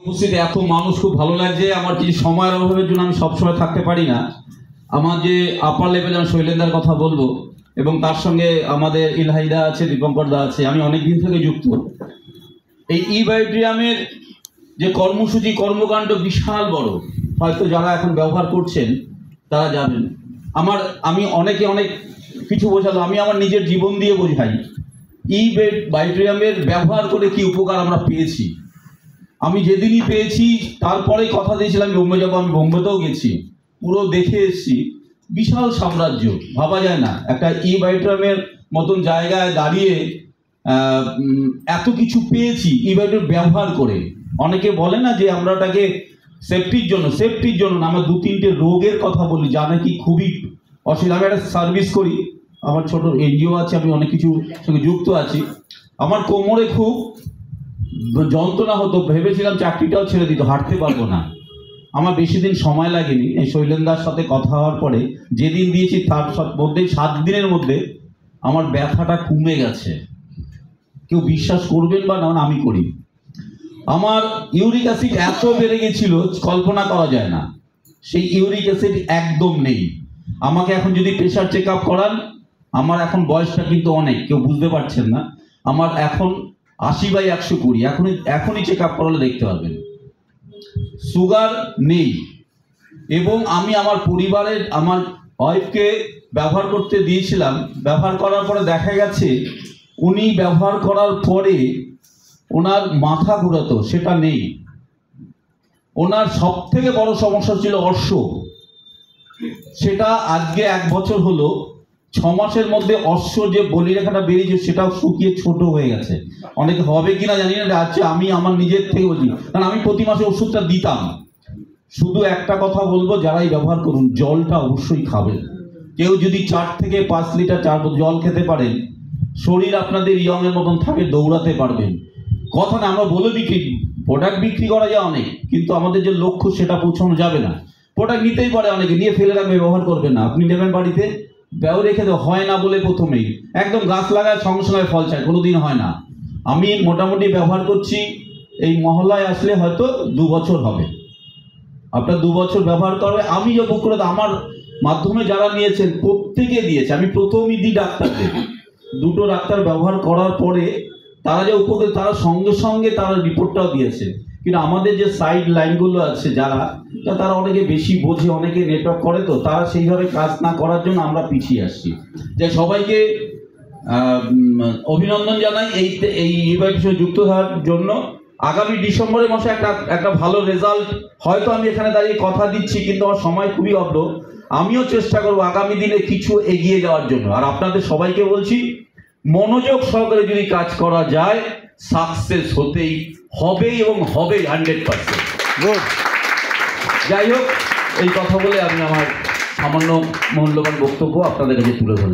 উপস্থিত এত মানুষ খুব ভালো লাগছে। আমার কিছু সময়ের অভাবের জন্য আমি সবসময় থাকতে পারি না। আমার যে আপার লেভেলে আমি শৈলেন্দার কথা বলবো এবং তার সঙ্গে আমাদের ইলহাইদা আছে, দীপঙ্কর দা আছে। আমি অনেক দিন থেকে যুক্ত। এই ইবায়োট্রিয়ামের যে কর্মসূচি কর্মকাণ্ড বিশাল বড়, হয়তো যারা এখন ব্যবহার করছেন তারা জানেন। আমি অনেক কিছু বোঝালো, আমি আমার নিজের জীবন দিয়ে বোঝাই বায়োট্রিয়ামের ব্যবহার করে কি উপকার আমরা পেয়েছি। আমি যেদিনই পেয়েছি তারপরেই কথা দিয়েছিলাম বোম্বে যাবো, আমি বোম্বেতেও গেছি, পুরো দেখে এসেছি। বিশাল সাম্রাজ্য, ভাবা যায় না একটা বায়োট্রিয়ামের মতন জায়গায় দাঁড়িয়ে এত কিছু পেয়েছি বায়োট্রিয়াম ব্যবহার করে। অনেকে বলে না যে আমরা ওটাকে সেফটির জন্য না, আমরা 2-3টে রোগের কথা বলি যা নাকি খুবই অসুবিধা। আমি একটা সার্ভিস করি, আমার ছোট এনজিও আছে, আমি অনেক কিছু সঙ্গে যুক্ত আছি। আমার কোমরে খুব যন্ত্রণা হতো, ভেবেছিলাম চাকরিটাও ছেড়ে দিত, হাঁটতে পারবো না। আমার বেশি দিন সময় লাগেনি, এই শৈলেন্দার সাথে কথা হওয়ার পরে যেদিন দিয়েছি তার মধ্যে 7 দিনের মধ্যে আমার ব্যথাটা কমে গেছে। কেউ বিশ্বাস করবেন বা না, আমি করি। আমার ইউরিক অ্যাসিড এত বেড়ে গেছিল কল্পনা করা যায় না। সেই ইউরিক অ্যাসিড একদম নেই। আমাকে এখন যদি প্রেশার চেক আপ করান, আমার এখন বয়সটা কিন্তু অনেক, কেউ বুঝতে পারছেন না, আমার এখন 80/120, এখনই চেক আপ করালে দেখতে পারবেন। সুগার নেই। এবং আমি আমার পরিবারের আমার ওয়াইফকে ব্যবহার করতে দিয়েছিলাম, ব্যবহার করার পরে দেখা গেছে উনি ব্যবহার করার পরে ওনার মাথা ঘুরাতো, সেটা নেই। ওনার সব থেকে বড় সমস্যা ছিল অর্শ, সেটা আজকে 1 বছর হলো। 6 মাসের মধ্যে অর্শ যে বলিরেখাটা বেরিয়েছে সেটাও শুকিয়ে ছোট হয়ে গেছে। অনেকে হবে কিনা জানি না, আচ্ছা আমি আমার নিজের থেকে বলছি, কারণ আমি প্রতি মাসে ওষুধটা দিতাম। শুধু একটা কথা বলবো, যারাই ব্যবহার করুন জলটা অবশ্যই খাবেন। কেউ যদি 4 থেকে 5 লিটার জল খেতে পারেন, শরীর আপনাদের ইয়ং এর মতন থাকে, দৌড়াতে পারবেন। কথা না, আমরা বলে বিক্রি প্রোডাক্ট বিক্রি করা যায় অনেক, কিন্তু আমাদের যে লক্ষ্য সেটা পৌঁছানো যাবে না। প্রোডাক্ট নিতেই পারে অনেকে, নিয়ে ফেলে রাখবে, ব্যবহার করবে না। আপনি নেবেন বাড়িতে, ব্যয় রেখে দেওয়া হয় না বলে প্রথমেই একদম গাছ লাগায় সঙ্গে সঙ্গে ফল চায়, কোনোদিন হয় না। আমি মোটামুটি ব্যবহার করছি, এই মহল্লায় আসলে হয়তো 2 বছর হবে। আপনার 2 বছর ব্যবহার করবে। আমি যে বুক করে আমার মাধ্যমে যারা নিয়েছেন প্রত্যেকে দিয়েছে। আমি প্রথমই দিই ডাক্তারদের, 2টো ডাক্তার ব্যবহার করার পরে তারা যে উপকৃত, তারা সঙ্গে সঙ্গে তারা রিপোর্টটাও দিয়েছে। কিন্তু আমাদের যে সাইড লাইনগুলো আছে যারা, তারা অনেকে বেশি বোঝে, অনেকে নেটওয়ার্ক করে, তো তারা সেইভাবে কাজ না করার জন্য আমরা পিছিয়ে আসছি। যে সবাইকে অভিনন্দন জানাই এই বিষয়ে যুক্ত হওয়ার জন্য। আগামী ডিসেম্বরের মাসে একটা ভালো রেজাল্ট হয়তো আমি এখানে দাঁড়িয়ে কথা দিচ্ছি, কিন্তু আমার সময় খুবই অল্প। আমিও চেষ্টা করবো আগামী দিনে কিছু এগিয়ে যাওয়ার জন্য। আর আপনাদের সবাইকে বলছি, মনোযোগ সহকারে যদি কাজ করা যায়, সাকসেস হতেই হবে এবং হবে 100%। গুড। যাই হোক, এই কথা বলে আমি আমার সামান্য মূল্যবান বক্তব্য আপনাদের কাছে তুলে ধরলাম।